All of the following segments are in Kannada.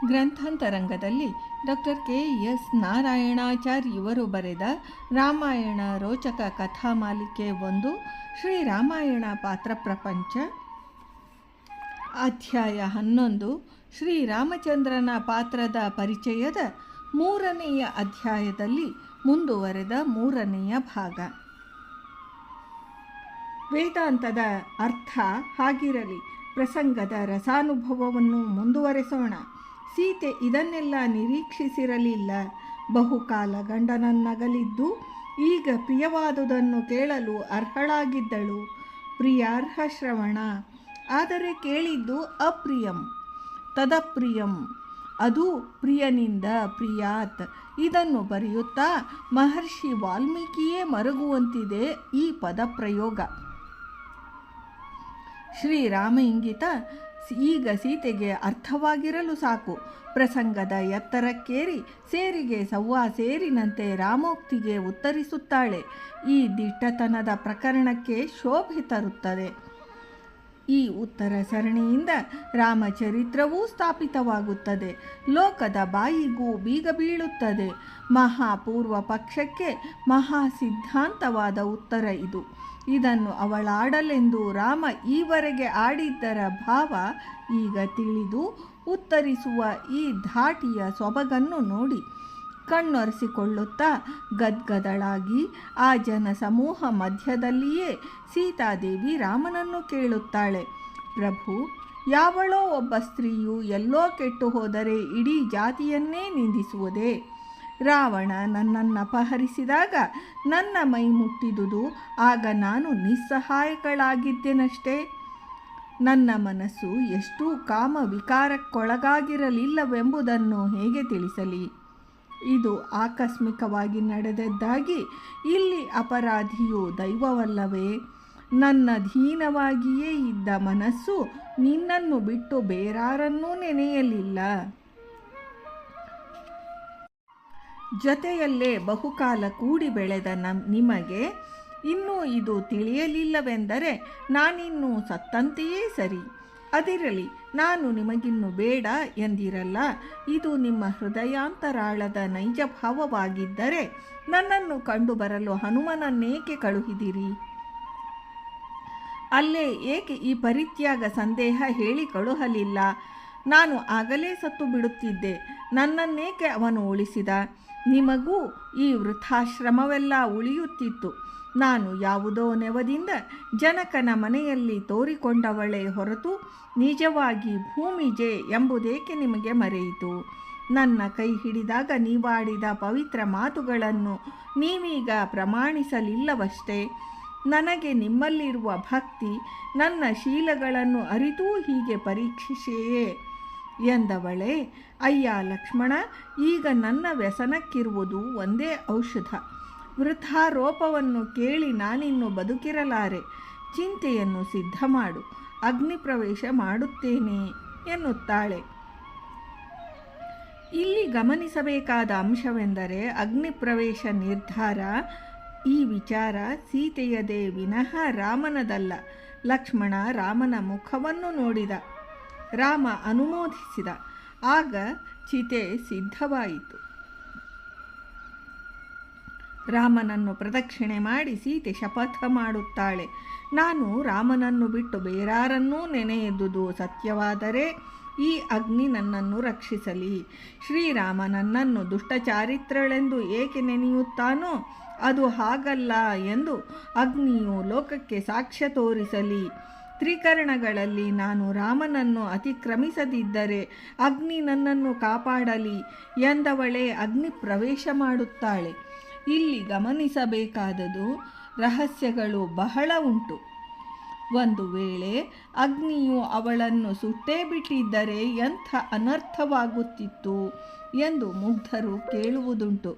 ಗ್ರಂಥಾಂತರಂಗದಲ್ಲಿ ಡಾಕ್ಟರ್ ಕೆ.ಎಸ್. ನಾರಾಯಣಾಚಾರ್ಯ ಇವರು ಬರೆದ ರಾಮಾಯಣ ರೋಚಕ ಕಥಾಮಾಲಿಕೆ 1 ಶ್ರೀರಾಮಾಯಣ ಪಾತ್ರ ಪ್ರಪಂಚ ಅಧ್ಯಾಯ 11 ಶ್ರೀರಾಮಚಂದ್ರನ ಪಾತ್ರದ ಪರಿಚಯದ 3ನೆಯ ಅಧ್ಯಾಯದಲ್ಲಿ ಮುಂದುವರೆದ 3ನೆಯ ಭಾಗ. ವೇದಾಂತದ ಅರ್ಥ ಹಾಗಿರಲಿ, ಪ್ರಸಂಗದ ರಸಾನುಭವವನ್ನು ಮುಂದುವರೆಸೋಣ. ಸೀತೆ ಇದನ್ನೆಲ್ಲ ನಿರೀಕ್ಷಿಸಿರಲಿಲ್ಲ. ಬಹುಕಾಲ ಗಂಡನನ್ನಗಲಿದ್ದು ಈಗ ಪ್ರಿಯವಾದುದನ್ನು ಕೇಳಲು ಅರ್ಹಳಾಗಿದ್ದಳು. ಪ್ರಿಯಾರ್ಹ ಶ್ರವಣ, ಆದರೆ ಕೇಳಿದ್ದು ಅಪ್ರಿಯಂ. ತದಪ್ರಿಯಂ, ಅದು ಪ್ರಿಯನಿಂದ ಪ್ರಿಯಾತ್. ಇದನ್ನು ಬರೆಯುತ್ತಾ ಮಹರ್ಷಿ ವಾಲ್ಮೀಕಿಯೇ ಮರುಗುವಂತಿದೆ ಈ ಪದಪ್ರಯೋಗ. ಶ್ರೀರಾಮ ಇಂಗಿತ ಈಗ ಸೀತೆಗೆ ಅರ್ಥವಾಗಿರಲು ಸಾಕು. ಪ್ರಸಂಗದ ಎತ್ತರಕ್ಕೇರಿ ಸೇರಿಗೆ ಸವ್ವಾ ಸೇರಿನಂತೆ ರಾಮೋಕ್ತಿಗೆ ಉತ್ತರಿಸುತ್ತಾಳೆ. ಈ ದಿಟ್ಟತನದ ಪ್ರಕರಣಕ್ಕೆ ಶೋಭೆ ತರುತ್ತದೆ. ಈ ಉತ್ತರ ಸರಣಿಯಿಂದ ರಾಮಚರಿತ್ರವೂ ಸ್ಥಾಪಿತವಾಗುತ್ತದೆ. ಲೋಕದ ಬಾಯಿಗೂ ಬೀಗ ಬೀಳುತ್ತದೆ. ಮಹಾಪೂರ್ವ ಪಕ್ಷಕ್ಕೆ ಮಹಾ ಸಿದ್ಧಾಂತವಾದ ಉತ್ತರ ಇದು. ಇದನ್ನು ಅವಳಾಡಲೆಂದು ರಾಮ ಈವರೆಗೆ ಆಡಿದ್ದರ ಭಾವ ಈಗ ತಿಳಿದು ಉತ್ತರಿಸುವ ಈ ಧಾಟಿಯ ಸೊಬಗನ್ನು ನೋಡಿ ಕಣ್ಣೊರೆಸಿಕೊಳ್ಳುತ್ತಾ ಗದ್ಗದಳಾಗಿ ಆ ಜನಸಮೂಹ ಮಧ್ಯದಲ್ಲಿಯೇ ಸೀತಾದೇವಿ ರಾಮನನ್ನು ಕೇಳುತ್ತಾಳೆ. ಪ್ರಭು, ಯಾವಳೋ ಒಬ್ಬ ಸ್ತ್ರೀಯು ಎಲ್ಲೋ ಕೆಟ್ಟು ಹೋದರೆ ಇಡೀ ಜಾತಿಯನ್ನೇ ನಿಂದಿಸುವುದೇ? ರಾವಣ ನನ್ನನ್ನು ಅಪಹರಿಸಿದಾಗ ನನ್ನ ಮೈ ಮುಟ್ಟಿದುದು ಆಗ ನಾನು ನಿಸ್ಸಹಾಯಕಳಾಗಿದ್ದೆನಷ್ಟೇ. ನನ್ನ ಮನಸ್ಸು ಎಷ್ಟು ಕಾಮ ವಿಕಾರಕ್ಕೊಳಗಾಗಿರಲಿಲ್ಲವೆಂಬುದನ್ನು ಹೇಗೆ ತಿಳಿಸಲಿ? ಇದು ಆಕಸ್ಮಿಕವಾಗಿ ನಡೆದದ್ದಾಗಿ ಇಲ್ಲಿ ಅಪರಾಧಿಯು ದೈವವಲ್ಲವೇ? ನನ್ನ ಅಧೀನವಾಗಿಯೇ ಇದ್ದ ಮನಸ್ಸು ನಿನ್ನನ್ನು ಬಿಟ್ಟು ಬೇರಾರನ್ನೂ ನೆನೆಯಲಿಲ್ಲ. ಜೊತೆಯಲ್ಲೇ ಬಹುಕಾಲ ಕೂಡಿ ಬೆಳೆದ ನಿಮಗೆ ಇನ್ನೂ ಇದು ತಿಳಿಯಲಿಲ್ಲವೆಂದರೆ ನಾನಿನ್ನೂ ಸತ್ತಂತೆಯೇ ಸರಿ. ಅದಿರಲಿ, ನಾನು ನಿಮಗಿನ್ನು ಬೇಡ ಎಂದಿರಲ್ಲ. ಇದು ನಿಮ್ಮ ಹೃದಯಾಂತರಾಳದ ನೈಜ ಭಾವವಾಗಿದ್ದರೆ ನನ್ನನ್ನು ಕಂಡು ಬರಲು ಹನುಮನನ್ನೇಕೆ ಕಳುಹಿದಿರಿ? ಅಲ್ಲೇ ಏಕೆ ಈ ಪರಿತ್ಯಾಗ ಸಂದೇಹ ಹೇಳಿ ಕಳುಹಲಿಲ್ಲ? ನಾನು ಆಗಲೇ ಸತ್ತು ಬಿಡುತ್ತಿದ್ದೆ. ನನ್ನನ್ನೇಕೆ ಅವನು ಉಳಿಸಿದ? ನಿಮಗೂ ಈ ವೃಥಾಶ್ರಮವೆಲ್ಲ ಉಳಿಯುತ್ತಿತ್ತು. ನಾನು ಯಾವುದೋ ನೆವದಿಂದ ಜನಕನ ಮನೆಯಲ್ಲಿ ತೋರಿಕೊಂಡವಳೇ ಹೊರತು ನಿಜವಾಗಿ ಭೂಮಿಜೆ ಎಂಬುದೇಕೆ ನಿಮಗೆ ಮರೆಯಿತು? ನನ್ನ ಕೈ ಹಿಡಿದಾಗ ನೀವಾಡಿದ ಪವಿತ್ರ ಮಾತುಗಳನ್ನು ನೀವೀಗ ಪ್ರಮಾಣಿಸಲಿಲ್ಲವಷ್ಟೇ. ನನಗೆ ನಿಮ್ಮಲ್ಲಿರುವ ಭಕ್ತಿ ನನ್ನ ಶೀಲಗಳನ್ನು ಅರಿತೂ ಹೀಗೆ ಪರೀಕ್ಷಿಸೆಯೇ ಎಂದವಳೇ. ಅಯ್ಯ ಲಕ್ಷ್ಮಣ, ಈಗ ನನ್ನ ವ್ಯಸನಕ್ಕಿರುವುದು ಒಂದೇ ಔಷಧ. ವೃಥಾರೋಪವನ್ನು ಕೇಳಿ ನಾನಿನ್ನು ಬದುಕಿರಲಾರೆ. ಚಿಂತೆಯನ್ನು ಸಿದ್ಧ ಮಾಡು, ಅಗ್ನಿ ಪ್ರವೇಶ ಮಾಡುತ್ತೇನೆ ಎನ್ನುತ್ತಾಳೆ. ಇಲ್ಲಿ ಗಮನಿಸಬೇಕಾದ ಅಂಶವೆಂದರೆ ಅಗ್ನಿ ಪ್ರವೇಶ ನಿರ್ಧಾರ. ಈ ವಿಚಾರ ಸೀತೆಯದೇ ವಿನಃ ರಾಮನದಲ್ಲ. ಲಕ್ಷ್ಮಣ ರಾಮನ ಮುಖವನ್ನು ನೋಡಿದ. ರಾಮ ಅನುಮೋದಿಸಿದ. ಆಗ ಚಿತೆ ಸಿದ್ಧವಾಯಿತು. ರಾಮನನ್ನು ಪ್ರದಕ್ಷಿಣೆ ಮಾಡಿ ಸೀತೆ ಶಪಥ ಮಾಡುತ್ತಾಳೆ. ನಾನು ರಾಮನನ್ನು ಬಿಟ್ಟು ಬೇರಾರನ್ನೂ ನೆನೆಯದುದು ಸತ್ಯವಾದರೆ ಈ ಅಗ್ನಿ ನನ್ನನ್ನು ರಕ್ಷಿಸಲಿ. ಶ್ರೀರಾಮ ನನ್ನನ್ನು ದುಷ್ಟಚಾರಿತ್ರಳೆಂದು ಏಕೆ ನೆನೆಯುತ್ತಾನೋ ಅದು ಹಾಗಲ್ಲ ಎಂದು ಅಗ್ನಿಯು ಲೋಕಕ್ಕೆ ಸಾಕ್ಷ್ಯ ತೋರಿಸಲಿ. ತ್ರಿಕರಣಗಳಲ್ಲಿ ನಾನು ರಾಮನನ್ನು ಅತಿಕ್ರಮಿಸದಿದ್ದರೆ ಅಗ್ನಿ ನನ್ನನ್ನು ಕಾಪಾಡಲಿ ಎಂದವಳೇ ಅಗ್ನಿ ಪ್ರವೇಶ ಮಾಡುತ್ತಾಳೆ. ಇಲ್ಲಿ ಗಮನಿಸಬೇಕಾದದು ರಹಸ್ಯಗಳು ಬಹಳ ಉಂಟು. ಒಂದು ವೇಳೆ ಅಗ್ನಿಯು ಅವಳನ್ನು ಸುಟ್ಟೇ ಬಿಟ್ಟಿದ್ದರೆ ಎಂಥ ಅನರ್ಥವಾಗುತ್ತಿತ್ತು ಎಂದು ಮುಗ್ಧರು ಕೇಳುವುದುಂಟು.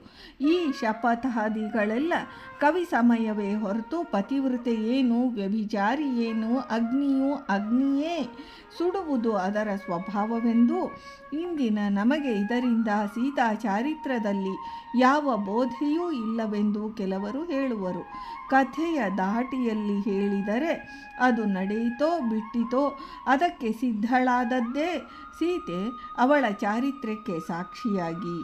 ಈ ಶಪಥಾದಿಗಳೆಲ್ಲ ಕವಿ ಸಮಯವೇ ಹೊರತು ಪತಿವ್ರತೆ ಏನು, ವ್ಯಭಿಚಾರಿ ಏನು, ಅಗ್ನಿಯೂ ಅಗ್ನಿಯೇ, ಸುಡುವುದು ಅದರ ಸ್ವಭಾವವೆಂದು ಇಂದಿನ ನಮಗೆ ಇದರಿಂದ ಸೀತಾ ಚಾರಿತ್ರದಲ್ಲಿ ಯಾವ ಬೋಧೆಯೂ ಇಲ್ಲವೆಂದು ಕೆಲವರು ಹೇಳುವರು. ಕಥೆಯ ದಾಟಿಯಲ್ಲಿ ಹೇಳಿದರೆ ಅದು ನಡೆಯಿತೋ ಬಿಟ್ಟು ಇಟ್ಟಿತೋ ಅದಕ್ಕೆ ಸಿದ್ಧಳಾದದ್ದೇ ಸೀತೆ ಅವಳ ಚಾರಿತ್ರ್ಯಕ್ಕೆ ಸಾಕ್ಷಿಯಾಗಿ.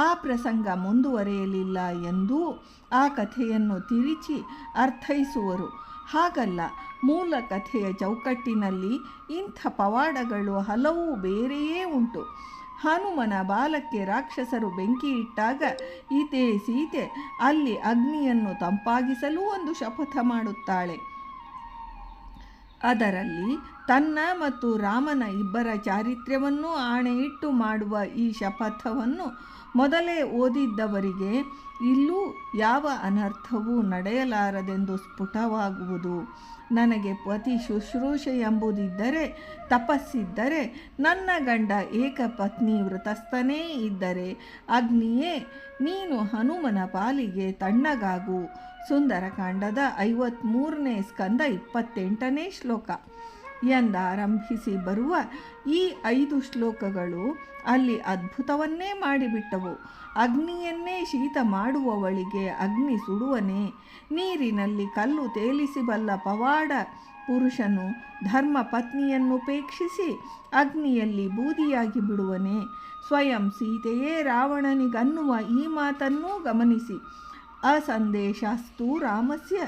ಆ ಪ್ರಸಂಗ ಮುಂದುವರೆಯಲಿಲ್ಲ ಎಂದೂ ಆ ಕಥೆಯನ್ನು ತಿರುಚಿ ಅರ್ಥೈಸುವರು. ಹಾಗಲ್ಲ, ಮೂಲ ಕಥೆಯ ಚೌಕಟ್ಟಿನಲ್ಲಿ ಇಂಥ ಪವಾಡಗಳು ಹಲವು ಬೇರೆಯೇ ಉಂಟು. ಹನುಮನ ಬಾಲಕ್ಕೆ ರಾಕ್ಷಸರು ಬೆಂಕಿ ಇಟ್ಟಾಗ ಈತೆ ಸೀತೆ ಅಲ್ಲಿ ಅಗ್ನಿಯನ್ನು ತಂಪಾಗಿಸಲು ಒಂದು ಶಪಥ ಮಾಡುತ್ತಾಳೆ. ಅದರಲ್ಲಿ ತನ್ನ ಮತ್ತು ರಾಮನ ಇಬ್ಬರ ಚಾರಿತ್ರ್ಯವನ್ನು ಆಣೆಯಿಟ್ಟು ಮಾಡುವ ಈ ಶಪಥವನ್ನು ಮೊದಲೇ ಓದಿದ್ದವರಿಗೆ ಇಲ್ಲೂ ಯಾವ ಅನರ್ಥವೂ ನಡೆಯಲಾರದೆಂದು ಸ್ಫುಟವಾಗುವುದು. ನನಗೆ ಪತಿ ಶುಶ್ರೂಷೆ ಎಂಬುದಿದ್ದರೆ, ತಪಸ್ಸಿದ್ದರೆ, ನನ್ನ ಗಂಡ ಏಕಪತ್ನಿ ವ್ರತಸ್ಥನೇ ಇದ್ದರೆ, ಅಗ್ನಿಯೇ ನೀನು ಹನುಮನ ಪಾಲಿಗೆ ತಣ್ಣಗಾಗು. ಸುಂದರಕಾಂಡದ 53ನೇ ಸ್ಕಂದ 28ನೇ ಶ್ಲೋಕ ಎಂದಾರಂಭಿಸಿ ಬರುವ ಈ 5 ಶ್ಲೋಕಗಳು ಅಲ್ಲಿ ಅದ್ಭುತವನ್ನೇ ಮಾಡಿಬಿಟ್ಟವು. ಅಗ್ನಿಯನ್ನೇ ಶೀತ ಮಾಡುವವಳಿಗೆ ಅಗ್ನಿ ಸುಡುವನೇ? ನೀರಿನಲ್ಲಿ ಕಲ್ಲು ತೇಲಿಸಬಲ್ಲ ಪವಾಡ ಪುರುಷನು ಧರ್ಮ ಪತ್ನಿಯನ್ನುಪೇಕ್ಷಿಸಿ ಅಗ್ನಿಯಲ್ಲಿ ಬೂದಿಯಾಗಿ ಬಿಡುವನೇ? ಸ್ವಯಂ ಸೀತೆಯೇ ರಾವಣನಿಗನ್ನುವ ಈ ಮಾತನ್ನೂ ಗಮನಿಸಿ. ಅಸಂದೇಶಾಸ್ತು ರಾಮಸ್ಯ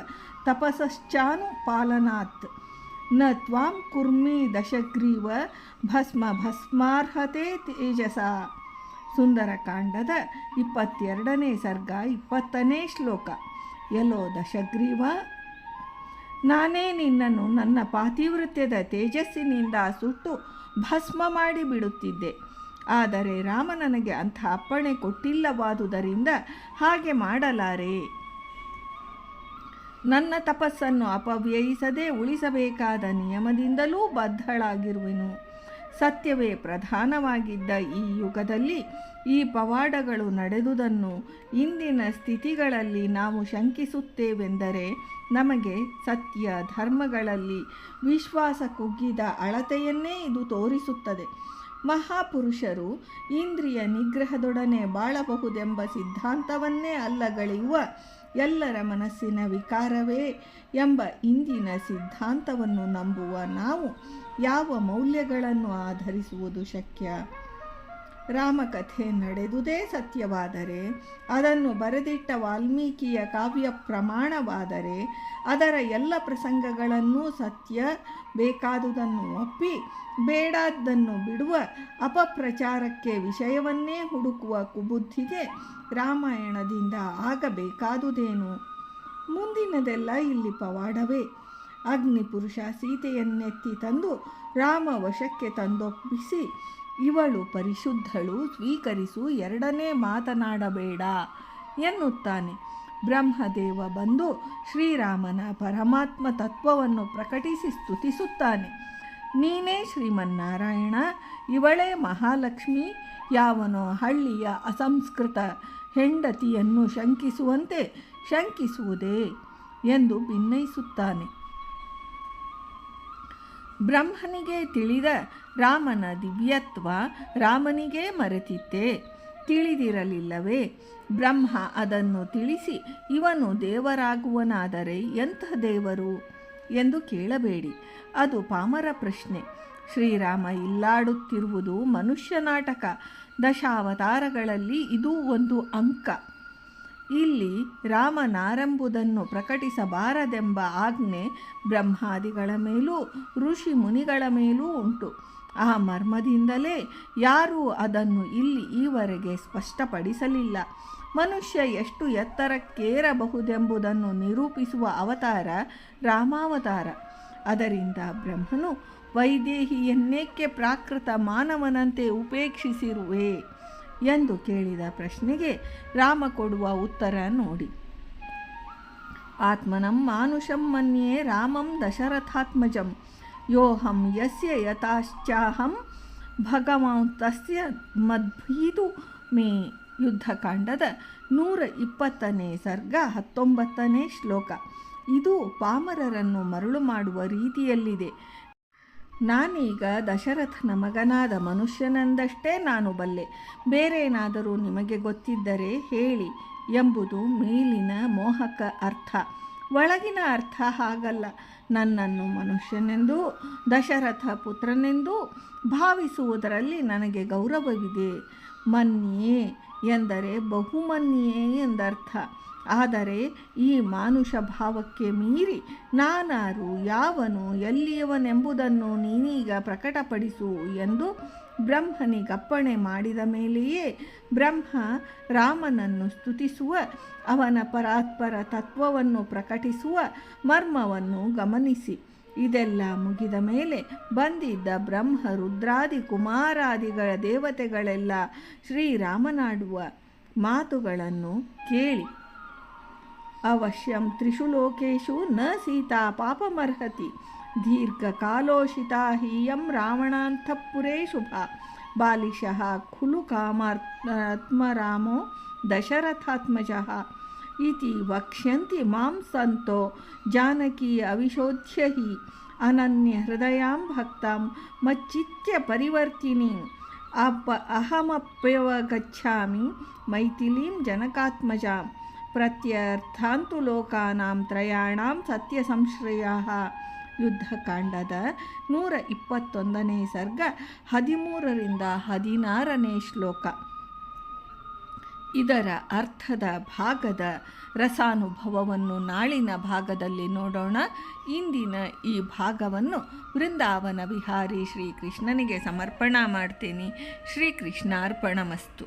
ತಪಸಶ್ಚಾನುಪಾಲನಾತ್ ನ ತ್ವಾಂ ಕುರ್ಮಿ ದಶಗ್ರೀವ ಭಸ್ಮ ಭಸ್ಮಾರ್ಹತೆ ತೇಜಸ. ಸುಂದರಕಾಂಡದ 22ನೇ ಸರ್ಗ 20ನೇ ಶ್ಲೋಕ. ಎಲ್ಲೋ ದಶಗ್ರೀವ, ನಾನೇ ನಿನ್ನನ್ನು ನನ್ನ ಪಾತಿವೃತ್ಯದ ತೇಜಸ್ಸಿನಿಂದ ಸುಟ್ಟು ಭಸ್ಮ ಮಾಡಿ ಬಿಡುತ್ತಿದ್ದೆ. ಆದರೆ ರಾಮ ನನಗೆ ಅಂಥ ಅಪ್ಪಣೆ ಕೊಟ್ಟಿಲ್ಲವಾದುದರಿಂದ ಹಾಗೆ ಮಾಡಲಾರೆ. ನನ್ನ ತಪಸ್ಸನ್ನು ಅಪವ್ಯಯಿಸದೆ ಉಳಿಸಬೇಕಾದ ನಿಯಮದಿಂದಲೂ ಬದ್ಧಳಾಗಿರುವೆನು. ಸತ್ಯವೇ ಪ್ರಧಾನವಾಗಿದ್ದ ಈ ಯುಗದಲ್ಲಿ ಈ ಪವಾಡಗಳು ನಡೆದುದನ್ನು ಇಂದಿನ ಸ್ಥಿತಿಗಳಲ್ಲಿ ನಾವು ಶಂಕಿಸುತ್ತೇವೆಂದರೆ ನಮಗೆ ಸತ್ಯ ಧರ್ಮಗಳಲ್ಲಿ ವಿಶ್ವಾಸ ಕುಗ್ಗಿದ ಅಳತೆಯನ್ನೇ ಇದು ತೋರಿಸುತ್ತದೆ. ಮಹಾಪುರುಷರು ಇಂದ್ರಿಯ ನಿಗ್ರಹದೊಡನೆ ಬಾಳಬಹುದೆಂಬ ಸಿದ್ಧಾಂತವನ್ನೇ ಅಲ್ಲಗಳೆಯುವ ಎಲ್ಲರ ಮನಸ್ಸಿನ ವಿಕಾರವೇ ಎಂಬ ಇಂದಿನ ಸಿದ್ಧಾಂತವನ್ನು ನಂಬುವ ನಾವು ಯಾವ ಮೌಲ್ಯಗಳನ್ನು ಆಧರಿಸುವುದು ಶಕ್ಯ? ರಾಮಕಥೆ ನಡೆದುದೇ ಸತ್ಯವಾದರೆ, ಅದನ್ನು ಬರೆದಿಟ್ಟ ವಾಲ್ಮೀಕಿಯ ಕಾವ್ಯ ಪ್ರಮಾಣವಾದರೆ, ಅದರ ಎಲ್ಲ ಪ್ರಸಂಗಗಳನ್ನೂ ಸತ್ಯ ಬೇಕಾದುದನ್ನು ಒಪ್ಪಿ ಬೇಡಾದ್ದನ್ನು ಬಿಡುವ ಅಪಪ್ರಚಾರಕ್ಕೆ ವಿಷಯವನ್ನೇ ಹುಡುಕುವ ಕುಬುದ್ಧಿಗೆ ರಾಮಾಯಣದಿಂದ ಆಗಬೇಕಾದುದೇನು? ಮುಂದಿನದೆಲ್ಲ ಇಲ್ಲಿ ಪವಾಡವೇ. ಅಗ್ನಿಪುರುಷ ಸೀತೆಯನ್ನೆತ್ತಿ ತಂದು ರಾಮ ವಶಕ್ಕೆ ತಂದೊಪ್ಪಿಸಿ, ಇವಳು ಪರಿಶುದ್ಧಳು, ಸ್ವೀಕರಿಸು, ಎರಡನೇ ಮಾತನಾಡಬೇಡ ಎನ್ನುತ್ತಾನೆ. ಬ್ರಹ್ಮದೇವ ಬಂದು ಶ್ರೀರಾಮನ ಪರಮಾತ್ಮ ತತ್ವವನ್ನು ಪ್ರಕಟಿಸಿ ಸ್ತುತಿಸುತ್ತಾನೆ. ನೀನೇ ಶ್ರೀಮನ್ನಾರಾಯಣ, ಇವಳೇ ಮಹಾಲಕ್ಷ್ಮಿ, ಯಾವನೋ ಹಳ್ಳಿಯ ಅಸಂಸ್ಕೃತ ಹೆಂಡತಿಯನ್ನು ಶಂಕಿಸುವಂತೆ ಶಂಕಿಸುವುದೇ ಎಂದು ಭಿನ್ನಯಿಸುತ್ತಾನೆ. ಬ್ರಹ್ಮನಿಗೆ ತಿಳಿದ ರಾಮನ ದಿವ್ಯತ್ವ ರಾಮನಿಗೇ ಮರೆತಿತ್ತೇ? ತಿಳಿದಿರಲಿಲ್ಲವೇ? ಬ್ರಹ್ಮ ಅದನ್ನು ತಿಳಿಸಿ ಇವನು ದೇವರಾಗುವನಾದರೆ ಎಂಥ ದೇವರು ಎಂದು ಕೇಳಬೇಡಿ. ಅದು ಪಾಮರ ಪ್ರಶ್ನೆ. ಶ್ರೀರಾಮ ಇಲ್ಲಾಡುತ್ತಿರುವುದು ಮನುಷ್ಯ ನಾಟಕ. ದಶಾವತಾರಗಳಲ್ಲಿ ಇದು ಒಂದು ಅಂಕ. ಇಲ್ಲಿ ರಾಮನಾರೆಂಬುದನ್ನು ಪ್ರಕಟಿಸಬಾರದೆಂಬ ಆಜ್ಞೆ ಬ್ರಹ್ಮಾದಿಗಳ ಮೇಲೂ ಋಷಿ ಮುನಿಗಳ ಮೇಲೂ ಉಂಟು. ಆ ಮರ್ಮದಿಂದಲೇ ಯಾರೂ ಅದನ್ನು ಇಲ್ಲಿ ಈವರೆಗೆ ಸ್ಪಷ್ಟಪಡಿಸಲಿಲ್ಲ. ಮನುಷ್ಯ ಎಷ್ಟು ಎತ್ತರಕ್ಕೇರಬಹುದೆಂಬುದನ್ನು ನಿರೂಪಿಸುವ ಅವತಾರ ರಾಮಾವತಾರ. ಅದರಿಂದ ಬ್ರಹ್ಮನು ವೈದೇಹಿಯನ್ನೇಕೆ ಪ್ರಾಕೃತ ಮಾನವನಂತೆ ಉಪೇಕ್ಷಿಸಿರುವೆ ಎಂದು ಕೇಳಿದ ಪ್ರಶ್ನೆಗೆ ರಾಮ ಕೊಡುವ ಉತ್ತರ ನೋಡಿ. ಆತ್ಮನಂ ಮಾನುಷಂ ಮನ್ಯೇ ರಾಮಂ ದಶರಥಾತ್ಮಜಂ ಯೋಹಂ ಯಸ್ಯ ಯಥಾಶ್ಚಾಹಂ ಭಗವಾನ್ ತಸ್ಯ ಮದ್ಭೀತು ಮೇ. ಯುದ್ಧಕಾಂಡದ 120ನೇ ಸರ್ಗ 19ನೇ ಶ್ಲೋಕ. ಇದು ಪಾಮರರನ್ನು ಮರಳು ಮಾಡುವ ರೀತಿಯಲ್ಲಿದೆ. ನಾನೀಗ ದಶರಥನ ಮಗನಾದ ಮನುಷ್ಯನೆಂದಷ್ಟೇ ನಾನು ಬಲ್ಲೆ, ಬೇರೇನಾದರೂ ನಿಮಗೆ ಗೊತ್ತಿದ್ದರೆ ಹೇಳಿ ಎಂಬುದು ಮೇಲಿನ ಮೋಹಕ ಅರ್ಥ. ಒಳಗಿನ ಅರ್ಥ ಹಾಗಲ್ಲ. ನನ್ನನ್ನು ಮನುಷ್ಯನೆಂದೂ ದಶರಥ ಪುತ್ರನೆಂದೂ ಭಾವಿಸುವುದರಲ್ಲಿ ನನಗೆ ಗೌರವವಿದೆ. ಮನ್ಯೆ ಎಂದರೆ ಬಹುಮನ್ಯೆ ಎಂದರ್ಥ. ಆದರೆ ಈ ಮಾನುಷ ಭಾವಕ್ಕೆ ಮೀರಿ ನಾನಾರು, ಯಾವನು, ಎಲ್ಲಿಯವನೆಂಬುದನ್ನು ನೀನೀಗ ಪ್ರಕಟಪಡಿಸು ಎಂದು ಬ್ರಹ್ಮನಿಗಪ್ಪಣೆ ಮಾಡಿದ ಮೇಲೆಯೇ ಬ್ರಹ್ಮ ರಾಮನನ್ನು ಸ್ತುತಿಸುವ, ಅವನ ಪರಾತ್ಪರ ತತ್ವವನ್ನು ಪ್ರಕಟಿಸುವ ಮರ್ಮವನ್ನು ಗಮನಿಸಿ. ಇದೆಲ್ಲ ಮುಗಿದ ಮೇಲೆ ಬಂದಿದ್ದ ಬ್ರಹ್ಮ ರುದ್ರಾದಿ ಕುಮಾರಾದಿಗಳ ದೇವತೆಗಳೆಲ್ಲ ಶ್ರೀರಾಮನಾಡುವ ಮಾತುಗಳನ್ನು ಕೇಳಿ, ಅವಶ್ಯಂ ತ್ರಿಷು ಲೋಕೇಶು ನ ಸೀತಾ ಪಾಪಮರ್ಹತಿ, ದೀರ್ಘಕಾಲೋಷಿತಾ ಹೀಯಂ ರಾವಣಾಂತಃಪುರೇ ಶುಭ, ಬಾಲಿಶಃ ಖುಲು ಕಾಮಾತ್ಮರಾಮೋ ದಶರಥಾತ್ಮಜಃ ಇತಿ ವಕ್ಷ್ಯಂತಿ ಮಾಂ ಸಂತೋ ಜಾನಕಿ ಅವಿಶೋಧ್ಯ ಹಿ, ಅನನ್ಯ ಹೃದಯಾಂ ಭಕ್ತಾಂ ಮಚ್ಚಿತ್ಯ ಪರಿವರ್ತಿನೀಂ ಅಹಮಪ್ಯವಗಚ್ಛಾಮಿ ಮೈಥಿಲೀಂ ಜನಕಾತ್ಮಜಾಂ, ಪ್ರತ್ಯರ್ಥಾಂತು ಲೋಕಾನಾಂ ತ್ರಯಾಣಾಂ ಸತ್ಯ ಸಂಶ್ರಯಃ. ಯುದ್ಧಕಾಂಡದ 121ನೇ ಸರ್ಗ 13ರಿಂದ 16ನೇ ಶ್ಲೋಕ. ಇದರ ಅರ್ಥದ ಭಾಗದ ರಸಾನುಭವವನ್ನು ನಾಳಿನ ಭಾಗದಲ್ಲಿ ನೋಡೋಣ. ಇಂದಿನ ಈ ಭಾಗವನ್ನು ವೃಂದಾವನ ವಿಹಾರಿ ಶ್ರೀಕೃಷ್ಣನಿಗೆ ಸಮರ್ಪಣಾ ಮಾಡ್ತೀನಿ. ಶ್ರೀಕೃಷ್ಣಾರ್ಪಣಮಸ್ತು.